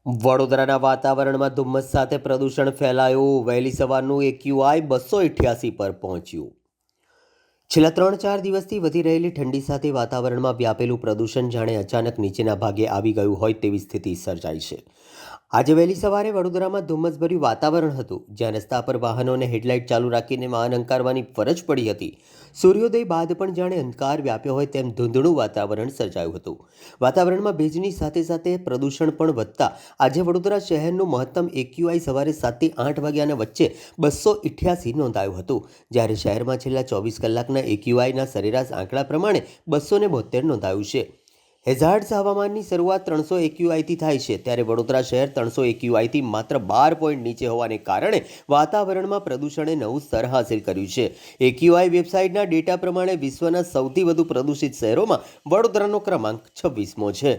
વડોદરાના વાતાવરણમાં ધુમ્મસ સાથે પ્રદૂષણ ફેલાયું. વહેલી સવારનું એક્યુઆઈ 288 પર પહોંચ્યું. છેલ્લા 3-4 દિવસથી વધી રહેલી ઠંડી સાથે વાતાવરણમાં વ્યાપેલું પ્રદૂષણ જાણે અચાનક નીચેના ભાગે આવી ગયું હોય તેવી સ્થિતિ સર્જાઈ છે. આજે વહેલી સવારે વડોદરામાં ધુમ્મસભર્યું વાતાવરણ હતું, જ્યાં રસ્તા પર વાહનોને હેડલાઇટ ચાલુ રાખીને વાહન હંકારવાની ફરજ પડી હતી. સૂર્યોદય બાદ પણ જાણે અંધકાર વ્યાપ્યો હોય તેમ ધૂંધળું વાતાવરણ સર્જાયું હતું. વાતાવરણમાં ભેજની સાથે સાથે પ્રદૂષણ પણ વધતા આજે વડોદરા શહેરનું મહત્તમ એક્યુઆઈ સવારે 7 થી 8 વાગ્યાના વચ્ચે 288 નોંધાયું હતું, જ્યારે શહેરમાં છેલ્લા 24 કલાકના એક્યુઆઈના સરેરાશ આંકડા પ્રમાણે 272 નોંધાયું છે. હેઝાર્ડ્સ હવામાનની શરૂઆત 300 એક્યુઆઈથી થાય છે, ત્યારે વડોદરા શહેર 300 એક્યુઆઈથી માત્ર 12 પોઈન્ટ નીચે હોવાને કારણે વાતાવરણમાં પ્રદૂષણે નવું સ્તર હાંસિલ કર્યું છે. એક્યુઆઈ વેબસાઇટના ડેટા પ્રમાણે વિશ્વના સૌથી વધુ પ્રદૂષિત શહેરોમાં વડોદરાનો ક્રમાંક 26મો છે.